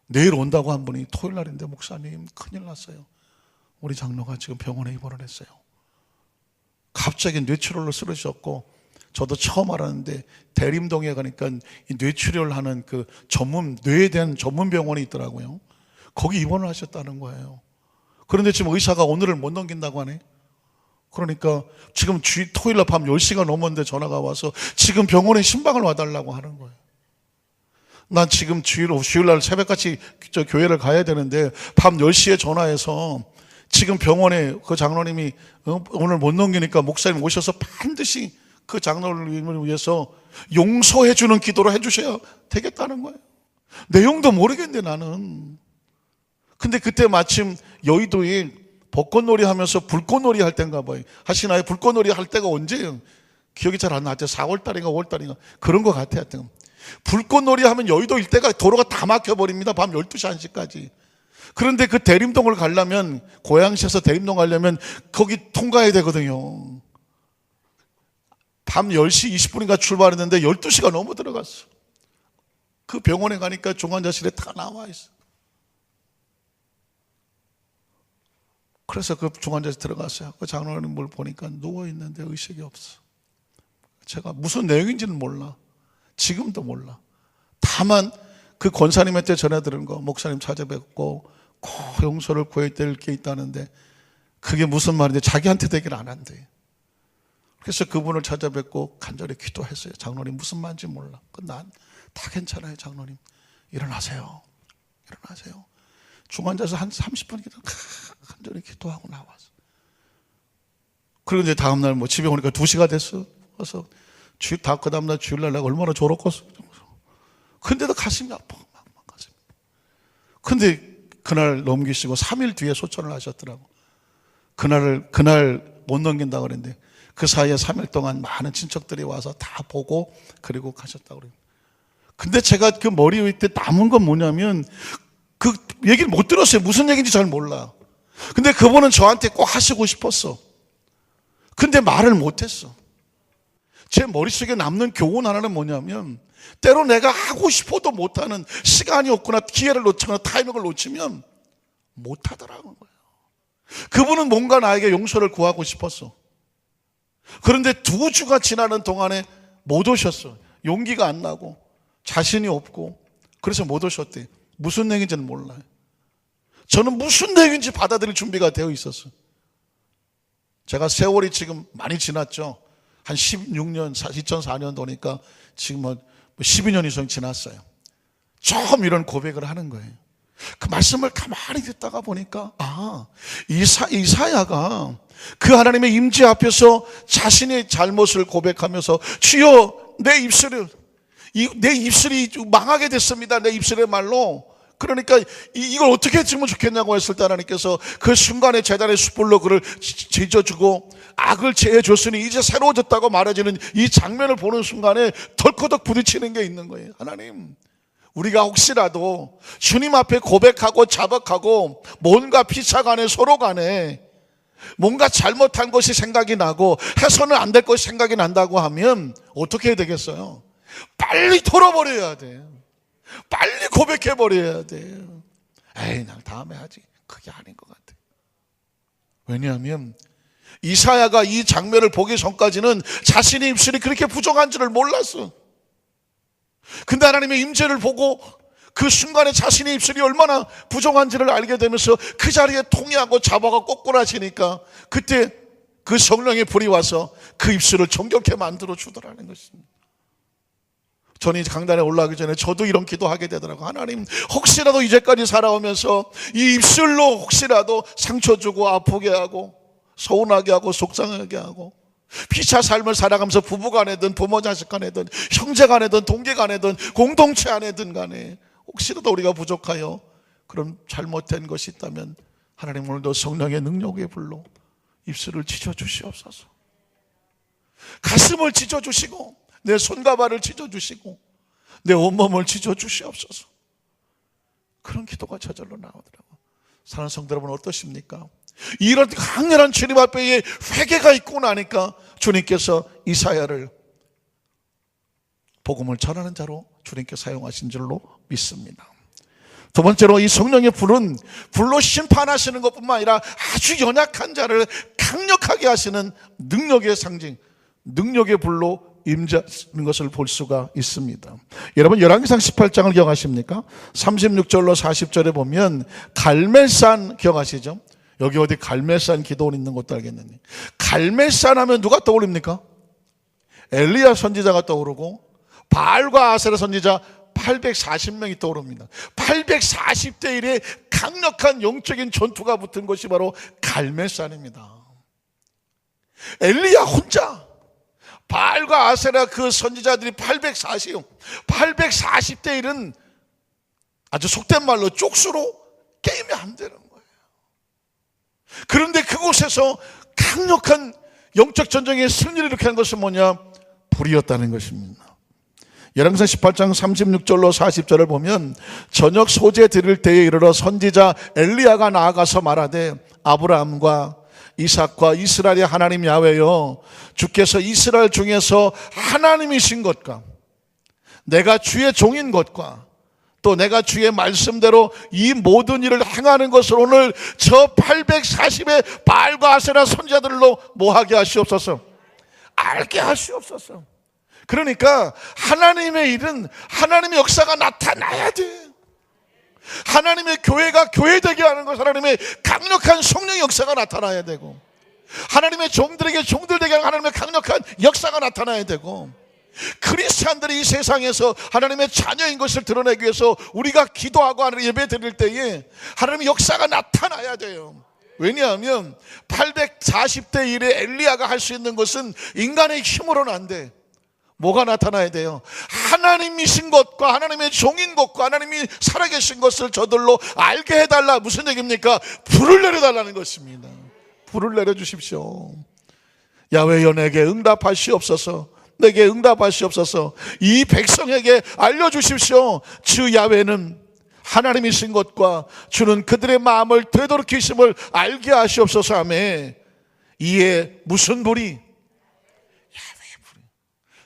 내일 온다고 한 분이 토요일 날인데 목사님 큰일 났어요. 우리 장로가 지금 병원에 입원을 했어요. 갑자기 뇌출혈로 쓰러지셨고 저도 처음 알았는데 대림동에 가니까 이 뇌출혈 하는 그 뇌에 대한 전문 병원이 있더라고요. 거기 입원을 하셨다는 거예요. 그런데 지금 의사가 오늘을 못 넘긴다고 하네. 그러니까 지금 토요일 날 밤 10시가 넘었는데 전화가 와서 지금 병원에 신방을 와달라고 하는 거예요. 난 지금 주일날 새벽같이 저 교회를 가야 되는데 밤 10시에 전화해서 지금 병원에 그 장로님이 오늘 못 넘기니까 목사님 오셔서 반드시 그 장로님을 위해서 용서해 주는 기도를 해주셔야 되겠다는 거예요. 내용도 모르겠는데 나는. 근데 그때 마침 여의도에 벚꽃놀이 하면서 불꽃놀이 할 때인가 봐요. 하시나요? 불꽃놀이 할 때가 언제예요? 기억이 잘 안 나죠. 4월 달인가 5월 달인가 그런 것 같아요. 불꽃놀이 하면 여의도 일대가 도로가 다 막혀버립니다. 밤 12시 1시까지. 그런데 그 대림동을 가려면 고양시에서 대림동 가려면 거기 통과해야 되거든요. 밤 10시 20분인가 출발했는데 12시가 넘어 들어갔어. 그 병원에 가니까 중환자실에 다 나와 있어. 그래서 그 중환자실 들어갔어요. 그 장로님을 보니까 누워있는데 의식이 없어. 제가 무슨 내용인지는 몰라. 지금도 몰라. 다만 그 권사님한테 전해 들은 거, 목사님 찾아뵙고 꼭 용서를 구해야 될 게 있다는데 그게 무슨 말인지 자기한테 얘기를 안 한대. 그래서 그분을 찾아뵙고 간절히 기도했어요. 장로님 무슨 말인지 몰라. 난 다 괜찮아요. 장로님 일어나세요. 일어나세요. 중환자에서 한 30분 간절히 기도하고 나왔어. 그리고 이제 다음날 뭐 집에 오니까 2시가 됐어. 그래서 그 다음날 주일날 내가 얼마나 졸었겠어. 근데도 가슴이 아파. 가슴이. 근데 그날 넘기시고 3일 뒤에 소천을 하셨더라고. 그날 못 넘긴다고 그랬는데 그 사이에 3일 동안 많은 친척들이 와서 다 보고 그리고 가셨다고 그래요. 근데 제가 그 머리 위에 남은 건 뭐냐면 그 얘기를 못 들었어요. 무슨 얘기인지 잘 몰라. 근데 그분은 저한테 꼭 하시고 싶었어. 근데 말을 못했어. 제 머릿속에 남는 교훈 하나는 뭐냐면 때로 내가 하고 싶어도 못하는 시간이 없거나 기회를 놓치거나 타이밍을 놓치면 못하더라고요. 그분은 뭔가 나에게 용서를 구하고 싶었어. 그런데 2주가 지나는 동안에 못 오셨어. 용기가 안 나고 자신이 없고 그래서 못 오셨대. 무슨 얘기인지는 몰라요. 저는 무슨 내용인지 받아들일 준비가 되어 있었어요. 제가 세월이 지금 많이 지났죠. 한 16년, 2004년도니까 지금 뭐 12년 이상 지났어요. 처음 이런 고백을 하는 거예요. 그 말씀을 가만히 듣다가 보니까 이사야가 그 하나님의 임재 앞에서 자신의 잘못을 고백하면서 주여 내 입술이 망하게 됐습니다. 내 입술의 말로. 그러니까 이걸 어떻게 했으면 좋겠냐고 했을 때 하나님께서 그 순간에 제단의 숯불로 그를 지져주고 악을 제해줬으니 이제 새로워졌다고 말해지는 이 장면을 보는 순간에 덜커덕 부딪히는 게 있는 거예요. 하나님, 우리가 혹시라도 주님 앞에 고백하고 자박하고 뭔가 피차 간에 서로 간에 뭔가 잘못한 것이 생각이 나고 해서는 안 될 것이 생각이 난다고 하면 어떻게 해야 되겠어요? 빨리 털어버려야 돼요. 빨리 고백해버려야 돼요. 에이, 난 다음에 하지. 그게 아닌 것 같아. 왜냐하면 이사야가 이 장면을 보기 전까지는 자신의 입술이 그렇게 부정한 줄을 몰랐어. 근데 하나님의 임재를 보고 그 순간에 자신의 입술이 얼마나 부정한지를 알게 되면서 그 자리에 통회하고 자바가 꼬꾸라지니까 그때 그 성령의 불이 와서 그 입술을 정결케 만들어 주더라는 것입니다. 저는 강단에 올라가기 전에 저도 이런 기도하게 되더라고요. 하나님, 혹시라도 이제까지 살아오면서 이 입술로 혹시라도 상처 주고 아프게 하고 서운하게 하고 속상하게 하고 피차 삶을 살아가면서 부부간에든 부모 자식 간에든 형제간에든 동기간에든 공동체 안에든 간에 혹시라도 우리가 부족하여 그런 잘못된 것이 있다면 하나님 오늘도 성령의 능력의 불로 입술을 찢어주시옵소서. 가슴을 찢어주시고 내 손과 발을 찢어주시고 내 온몸을 찢어주시옵소서. 그런 기도가 저절로 나오더라고요. 사랑하는 성도 여러분, 어떠십니까? 이런 강렬한 주님 앞에 회개가 있고 나니까 주님께서 이사야를 복음을 전하는 자로 주님께 사용하신 줄로 믿습니다. 두 번째로, 이 성령의 불은 불로 심판하시는 것뿐만 아니라 아주 연약한 자를 강력하게 하시는 능력의 상징, 능력의 불로 임재하는 것을 볼 수가 있습니다. 여러분, 열왕기상 18장을 기억하십니까? 36절로 40절에 보면 갈멜산 기억하시죠? 여기 어디 갈멜산 기도원 있는 것도 알겠느니, 갈멜산 하면 누가 떠오릅니까? 엘리야 선지자가 떠오르고 바알과 아세라 선지자 840명이 떠오릅니다. 840대 1의 강력한 영적인 전투가 붙은 것이 바로 갈멜산입니다. 엘리야 혼자, 바알과 아세라 그 선지자들이 840대 1은 아주 속된 말로 쪽수로 게임이 안 되는 거예요. 그런데 그곳에서 강력한 영적 전쟁의 승리를 일으키는 것은 뭐냐? 불이었다는 것입니다. 열왕기상 18장 36절로 40절을 보면, 저녁 소재 드릴 때에 이르러 선지자 엘리야가 나아가서 말하되, 아브라함과 이삭과 이스라엘의 하나님 야훼여, 주께서 이스라엘 중에서 하나님이신 것과 내가 주의 종인 것과 또 내가 주의 말씀대로 이 모든 일을 행하는 것을 오늘 저 840의 바알과 아세라 선지자들로 뭐하게 하시옵소서, 알게 하시옵소서. 그러니까 하나님의 일은 하나님의 역사가 나타나야 돼. 하나님의 교회가 교회되게 하는 것, 하나님의 강력한 성령의 역사가 나타나야 되고, 하나님의 종들에게 종들 되게 하는 하나님의 강력한 역사가 나타나야 되고, 크리스찬들이 이 세상에서 하나님의 자녀인 것을 드러내기 위해서 우리가 기도하고 하나님 예배 드릴 때에 하나님의 역사가 나타나야 돼요. 왜냐하면 840대 1의 엘리야가 할 수 있는 것은 인간의 힘으로는 안 돼. 뭐가 나타나야 돼요? 하나님이신 것과 하나님의 종인 것과 하나님이 살아계신 것을 저들로 알게 해달라. 무슨 얘기입니까? 불을 내려달라는 것입니다. 불을 내려주십시오. 야훼여 내게 응답하시옵소서, 내게 응답하시옵소서. 이 백성에게 알려주십시오. 주 야훼는 하나님이신 것과 주는 그들의 마음을 되돌이키심을 알게 하시옵소서 하며, 이에 무슨 불이?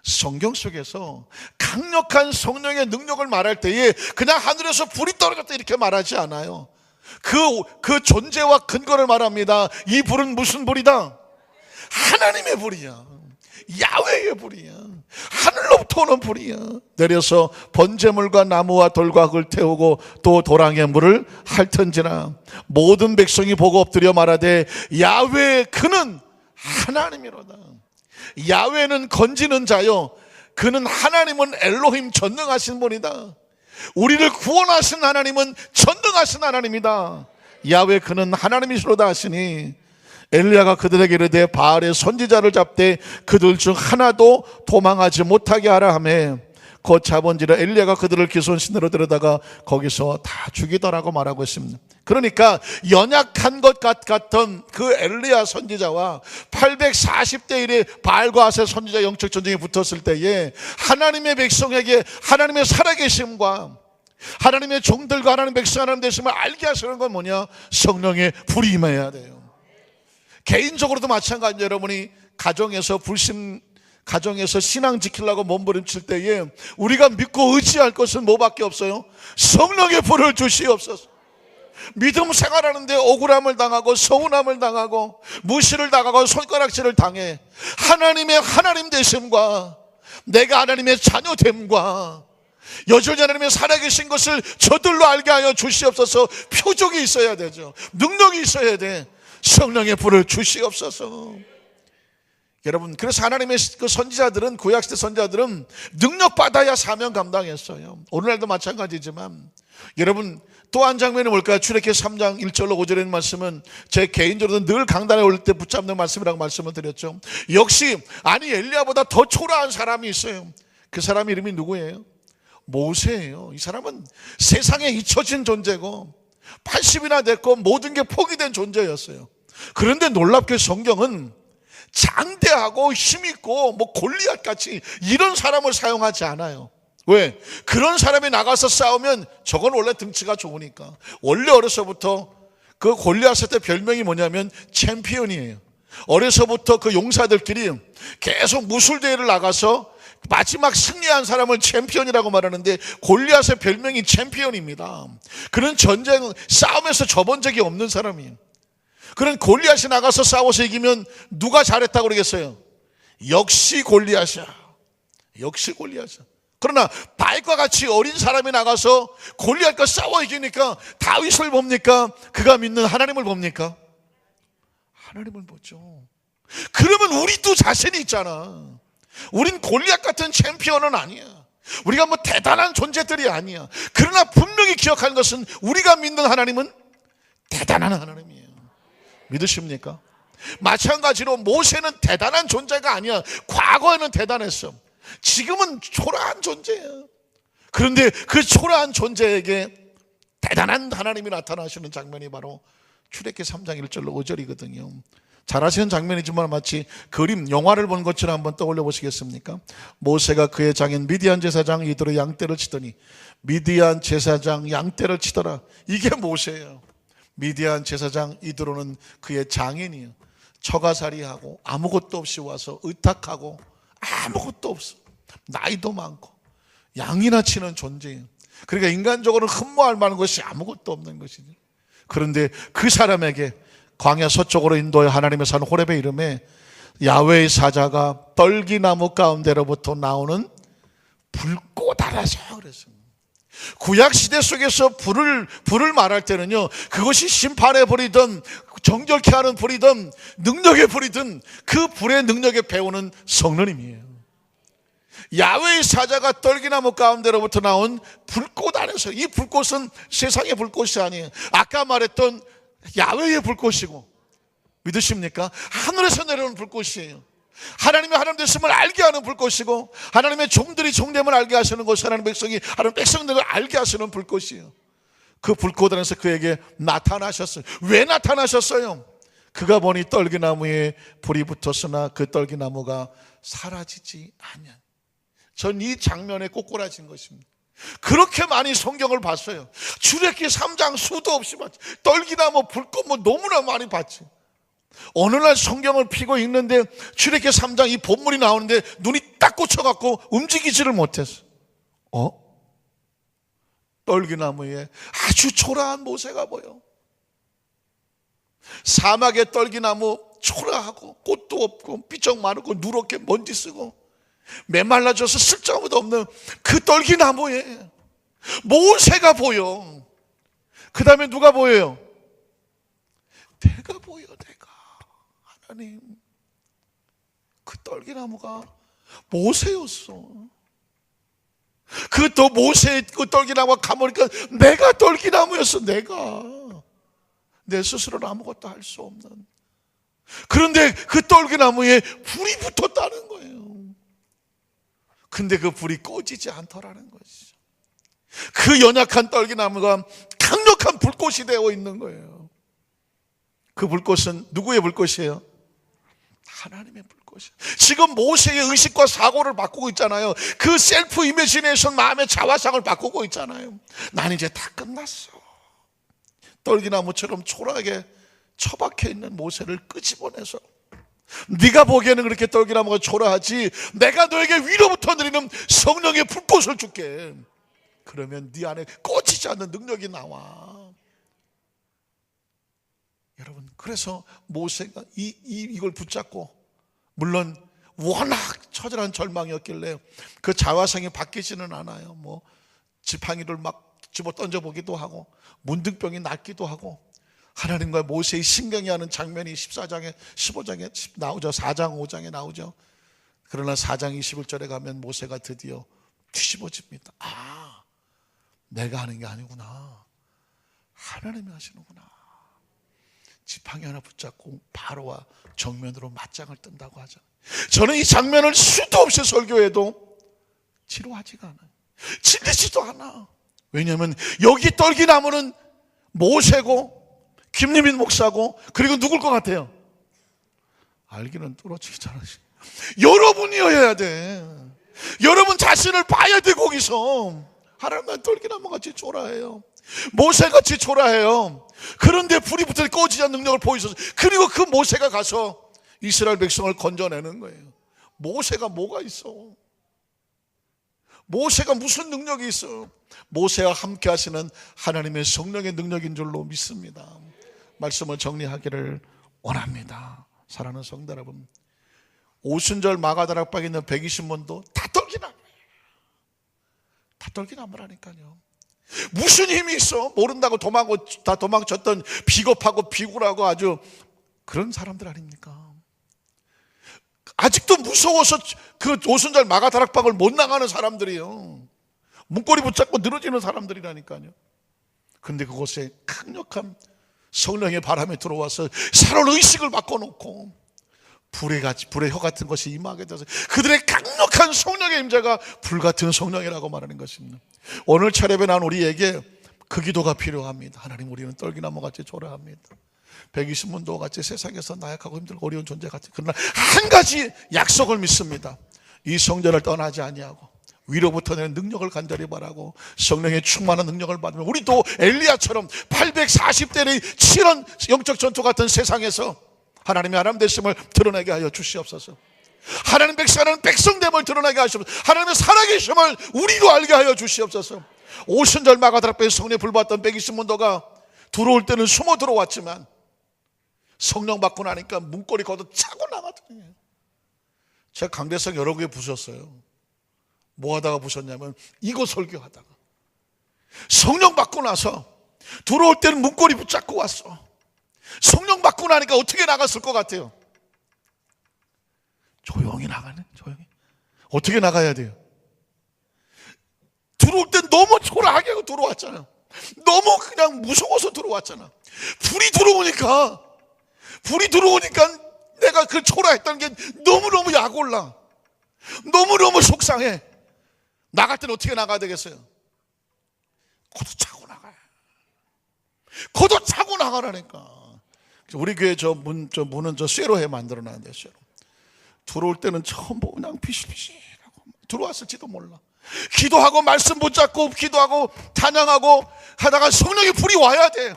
성경 속에서 강력한 성령의 능력을 말할 때에 그냥 하늘에서 불이 떨어졌다 이렇게 말하지 않아요. 그 존재와 근거를 말합니다. 이 불은 무슨 불이다? 하나님의 불이야. 야훼의 불이야. 하늘로부터 오는 불이야. 내려서 번제물과 나무와 돌과 흙을 태우고 또 도랑의 물을 핥은지라. 모든 백성이 보고 엎드려 말하되, 야훼 그는 하나님이로다. 야훼는 건지는 자요, 그는 하나님은 엘로힘 전능하신 분이다. 우리를 구원하신 하나님은 전능하신 하나님이다. 야훼 그는 하나님이시로다 하시니, 엘리야가 그들에게 이르되 바알의 선지자를 잡되 그들 중 하나도 도망하지 못하게 하라 하며, 곧 잡은지라 엘리야가 그들을 기손신으로 데려다가 거기서 다 죽이더라고 말하고 있습니다. 그러니까 연약한 것 같던 그 엘리야 선지자와 840대 1의 바알과 아세 선지자 영적 전쟁이 붙었을 때에 하나님의 백성에게 하나님의 살아계심과 하나님의 종들과 하나님의 백성 하나님 되심을 알게 하시는 건 뭐냐? 성령의 불이 임해야 돼요. 개인적으로도 마찬가지입니다. 여러분이 가정에서 신앙 지키려고 몸부림칠 때에 우리가 믿고 의지할 것은 뭐밖에 없어요? 성령의 불을 주시옵소서. 믿음 생활하는데 억울함을 당하고 서운함을 당하고 무시를 당하고 손가락질을 당해 하나님의 하나님 되심과 내가 하나님의 자녀됨과 여전히 하나님의 살아계신 것을 저들로 알게 하여 주시옵소서. 표적이 있어야 되죠. 능력이 있어야 돼. 성령의 불을 주시옵소서. 여러분, 그래서 하나님의 그 선지자들은, 구약시대 선지자들은 능력받아야 사명 감당했어요. 오늘날도 마찬가지지만, 여러분 또 한 장면이 뭘까요? 출애굽기 3장 1절로 5절에 있는 말씀은 제 개인적으로도 늘 강단에 올 때 붙잡는 말씀이라고 말씀을 드렸죠. 역시 엘리야보다 더 초라한 사람이 있어요. 그 사람 이름이 누구예요? 모세예요. 이 사람은 세상에 잊혀진 존재고 80이나 됐고 모든 게 포기된 존재였어요. 그런데 놀랍게 성경은 장대하고 힘있고 골리앗같이 이런 사람을 사용하지 않아요. 왜? 그런 사람이 나가서 싸우면 저건 원래 등치가 좋으니까. 원래 어려서부터 그 골리앗한테 별명이 뭐냐면 챔피언이에요. 어려서부터 그 용사들끼리 계속 무술대회를 나가서 마지막 승리한 사람을 챔피언이라고 말하는데, 골리앗의 별명이 챔피언입니다. 그런 전쟁 싸움에서 져본 적이 없는 사람이에요. 그런 골리앗이 나가서 싸워서 이기면 누가 잘했다고 그러겠어요? 역시 골리앗이야. 역시 골리앗이야. 그러나 다윗과 같이 어린 사람이 나가서 골리앗과 싸워 이기니까 다윗을 봅니까? 그가 믿는 하나님을 봅니까? 하나님을 보죠. 그러면 우리도 자신이 있잖아. 우린 골리앗 같은 챔피언은 아니야. 우리가 뭐 대단한 존재들이 아니야. 그러나 분명히 기억하는 것은 우리가 믿는 하나님은 대단한 하나님이에요. 믿으십니까? 마찬가지로 모세는 대단한 존재가 아니야. 과거에는 대단했어. 지금은 초라한 존재예요. 그런데 그 초라한 존재에게 대단한 하나님이 나타나시는 장면이 바로 출애굽기 3장 1절로 5절이거든요. 잘 아시는 장면이지만 마치 그림, 영화를 본 것처럼 한번 떠올려 보시겠습니까? 모세가 그의 장인 미디안 제사장 이도로 양떼를 치더니, 미디안 제사장 양떼를 치더라. 이게 모세예요. 미디안 제사장 이도로는 그의 장인이에요. 처가살이하고 아무것도 없이 와서 의탁하고 아무것도 없어. 나이도 많고 양이나 치는 존재예요. 그러니까 인간적으로는 흠모할 만한 것이 아무것도 없는 것이죠. 그런데 그 사람에게 광야 서쪽으로 인도해 하나님의 산 호렙의 이름에 야훼의 사자가 떨기나무 가운데로부터 나오는 불꽃알아서 그랬습니다. 구약 시대 속에서 불을 말할 때는요, 그것이 심판의 불이든 정결케 하는 불이든 능력의 불이든 그 불의 능력에 배우는 성령님이에요. 야훼의 사자가 떨기나무 가운데로부터 나온 불꽃 안에서, 이 불꽃은 세상의 불꽃이 아니에요. 아까 말했던 야훼의 불꽃이고, 믿으십니까? 하늘에서 내려오는 불꽃이에요. 하나님의 하나님 되심을 알게 하는 불꽃이고, 하나님의 종들이 종됨을 알게 하시는 것이 하나님의 백성이 하나님 백성들을 알게 하시는 불꽃이에요. 그 불꽃 안에서 그에게 나타나셨어요. 왜 나타나셨어요? 그가 보니 떨기나무에 불이 붙었으나 그 떨기나무가 사라지지 않냐. 전 이 장면에 꼬꾸라진 것입니다. 그렇게 많이 성경을 봤어요. 출애굽기 3장 수도 없이 봤지. 떨기나무 불꽃 뭐 너무나 많이 봤지. 어느 날 성경을 피고 읽는데 출애굽기 3장 이 본문이 나오는데 눈이 딱 꽂혀갖고 움직이지를 못했어. 떨기나무에 아주 초라한 모세가 보여. 사막의 떨기나무 초라하고 꽃도 없고 삐쩍 마르고 누렇게 먼지 쓰고 메말라져서 쓸데없는 없는 그 떨기나무에 모세가 보여. 그 다음에 누가 보여요? 내가 보여. 내가. 하나님, 그 떨기나무가 모세였어. 그 더 모세의 그 떨기나무가 가보니까 내가 떨기나무였어. 내가. 내 스스로는 아무것도 할 수 없는. 그런데 그 떨기나무에 불이 붙었다는 거예요. 근데 그 불이 꺼지지 않더라는 것이죠. 그 연약한 떨기나무가 강력한 불꽃이 되어 있는 거예요. 그 불꽃은 누구의 불꽃이에요? 하나님의 불꽃이에요. 지금 모세의 의식과 사고를 바꾸고 있잖아요. 그 셀프 이미지네이션 마음의 자화상을 바꾸고 있잖아요. 난 이제 다 끝났어. 떨기나무처럼 초라하게 처박혀 있는 모세를 끄집어내서, 네가 보기에는 그렇게 떨기나무가 초라하지, 내가 너에게 위로부터 내리는 성령의 불꽃을 줄게. 그러면 네 안에 꺼지지 않는 능력이 나와. 여러분, 그래서 모세가 이걸 붙잡고, 물론 워낙 처절한 절망이었길래 그 자화상이 바뀌지는 않아요. 뭐 지팡이를 막 집어 던져보기도 하고 문둥병이 낫기도 하고, 하나님과 모세의 신경이 하는 장면이 14장에 15장에 나오죠. 4장 5장에 나오죠. 그러나 4장 21절에 가면 모세가 드디어 뒤집어집니다. 아, 내가 하는 게 아니구나. 하나님이 하시는구나. 지팡이 하나 붙잡고 바로와 정면으로 맞짱을 뜬다고 하잖아요. 저는 이 장면을 수도 없이 설교해도 지루하지가 않아요. 질리지도 않아. 왜냐하면 여기 떨기나무는 모세고 김리민 목사고, 그리고 누굴 것 같아요? 알기는 뚫어지기 잘하시. 여러분이어야 돼. 여러분 자신을 봐야 돼. 거기서 하나님은 떨기나무같이 초라해요. 모세같이 초라해요. 그런데 불이 붙어 꺼지지 않는 능력을 보이셔서, 그리고 그 모세가 가서 이스라엘 백성을 건져내는 거예요. 모세가 뭐가 있어? 모세가 무슨 능력이 있어? 모세와 함께 하시는 하나님의 성령의 능력인 줄로 믿습니다. 말씀을 정리하기를 원합니다. 사랑하는 성도 여러분, 오순절 마가다락방에 있는 120문도 다 떨기나무예요. 다 떨기나무라니까요. 무슨 힘이 있어? 모른다고 다 도망쳤던 비겁하고 비굴하고 아주 그런 사람들 아닙니까? 아직도 무서워서 그 오순절 마가다락방을 못 나가는 사람들이요. 문고리 붙잡고 늘어지는 사람들이라니까요. 근데 그곳에 강력한 성령의 바람이 들어와서 살을 의식을 바꿔놓고 불의 혀 같은 것이 임하게 돼서 그들의 강력한 성령의 임재가 불같은 성령이라고 말하는 것입니다. 오늘 차례에 난 우리에게 그 기도가 필요합니다. 하나님, 우리는 떨기나무같이 초라합니다. 120문도 같이 세상에서 나약하고 힘들고 어려운 존재 같이, 그러나 한 가지 약속을 믿습니다. 이 성전을 떠나지 아니하고 위로부터 내는 능력을 간절히 바라고 성령의 충만한 능력을 받으면 우리도 엘리야처럼 840대의 치열한 영적 전투 같은 세상에서 하나님의 하나님 되심을 드러내게 하여 주시옵소서. 하나님 백성은 백성됨을 드러내게 하시옵소서. 하나님의 살아계심을 우리도 알게 하여 주시옵소서. 오순절 마가다락방에 성령의 불 받던 120문도가 들어올 때는 숨어 들어왔지만 성령 받고 나니까 문고리 걷어 차고 나가더니, 제가 강대상 여러 군데 부셨어요. 뭐 하다가 부셨냐면 이거 설교하다가. 성령 받고 나서 들어올 때는 문고리 붙잡고 왔어. 성령 받고 나니까 어떻게 나갔을 것 같아요? 조용히 나가네. 조용히. 어떻게 나가야 돼요? 들어올 땐 너무 초라하게 들어왔잖아. 너무 그냥 무서워서 들어왔잖아. 불이 들어오니까 내가 그 초라했던 게 너무너무 약 올라. 너무너무 속상해. 나갈 때는 어떻게 나가야 되겠어요? 걷어차고 나가요. 걷어차고 나가라니까. 우리 교회 문은 쇠로해 만들어놨는데, 쇠로. 들어올 때는 전부 그냥 비실비실하고 들어왔을지도 몰라. 기도하고 말씀 붙잡고 기도하고 찬양하고 하다가 성령의 불이 와야 돼.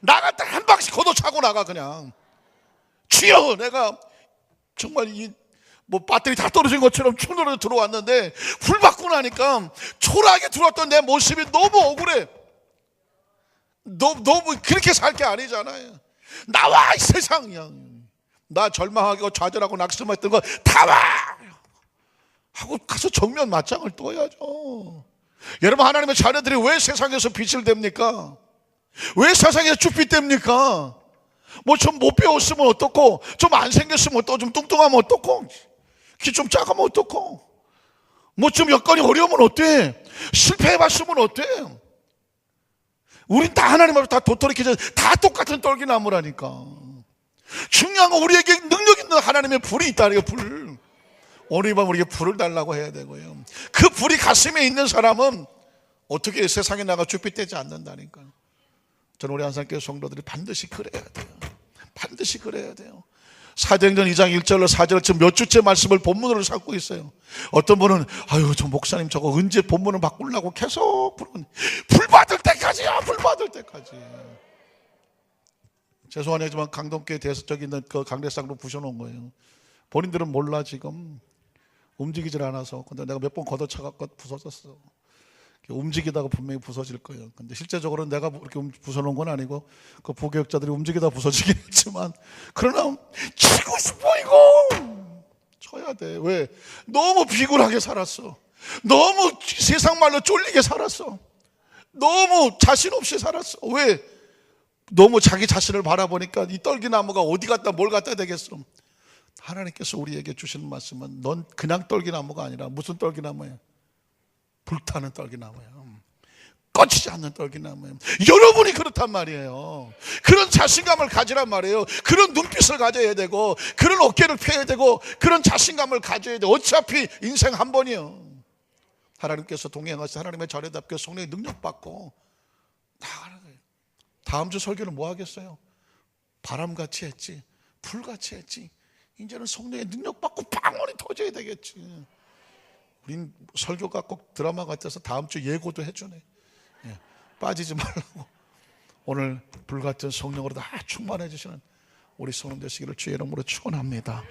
나갈 때 한 방씩 걷어차고 나가. 그냥 주여, 내가 정말 배터리 다 떨어진 것처럼 충돌로 들어왔는데 불 받고 나니까 초라하게 들어왔던 내 모습이 너무 억울해. 너무 그렇게 살 게 아니잖아요. 나와 이 세상이야. 나 절망하고 좌절하고 낙심했던 거 다 와 하고 가서 정면 맞짱을 떠야죠. 여러분, 하나님의 자녀들이 왜 세상에서 빛을 댑니까? 왜 세상에서 쭈삣 댑니까? 뭐 좀 못 배웠으면 어떻고, 좀 안 생겼으면 어떻고, 좀 뚱뚱하면 어떻고, 키 좀 작으면 어떻고, 뭐 좀 여건이 어려우면 어때? 실패해봤으면 어때? 우린 다 하나님 앞에 다 도토리 캐져 다 똑같은 떨기나무라니까. 중요한 건 우리에게 능력 있는 하나님의 불이 있다는 게 불. 오늘 밤 우리에게 불을 달라고 해야 되고요. 그 불이 가슴에 있는 사람은 어떻게 세상에 나가 쭈삣대지 않는다니까. 저는 우리 한산교회 성도들이 반드시 그래야 돼요. 반드시 그래야 돼요. 사도행전 2장 1절로 4절 지금 몇 주째 말씀을 본문으로 삼고 있어요. 어떤 분은 아유, 저 목사님 저거 언제 본문을 바꾸려고 계속 불 받을 때까지야. 불 받을 때까지. 죄송하지만 강동교회 대서쪽에 있는 그 강대상으로 부셔놓은 거예요. 본인들은 몰라. 지금 움직이질 않아서. 근데 내가 몇 번 걷어차갖고 부서졌어. 움직이다가 분명히 부서질 거예요. 근데 실제적으로는 내가 이렇게 부숴놓은 건 아니고 그 부교육자들이 움직이다 부서지긴 했지만, 그러나 치고 싶어. 이거 쳐야 돼. 왜? 너무 비굴하게 살았어. 너무 세상 말로 쫄리게 살았어. 너무 자신 없이 살았어. 왜? 너무 자기 자신을 바라보니까 이 떨기나무가 어디 갔다 뭘 갖다 되겠어. 하나님께서 우리에게 주시는 말씀은 넌 그냥 떨기나무가 아니라 무슨 떨기나무야? 불타는 떨기나무예요. 꺼지지 않는 떨기나무예요. 여러분이 그렇단 말이에요. 그런 자신감을 가지란 말이에요. 그런 눈빛을 가져야 되고, 그런 어깨를 펴야 되고, 그런 자신감을 가져야 돼. 어차피 인생 한 번이요. 하나님께서 동행하셔서 하나님의 자녀답게 성령의 능력 받고 나가는 거예요. 다음 주 설교는 뭐 하겠어요? 바람같이 했지, 불같이 했지. 이제는 성령의 능력 받고 방언이 터져야 되겠지. 우린 설교가 꼭 드라마 같아서 다음 주 예고도 해주네. 예, 빠지지 말라고. 오늘 불같은 성령으로 다 충만해 주시는 우리 성령 되시기를 주의 이름으로 축원합니다.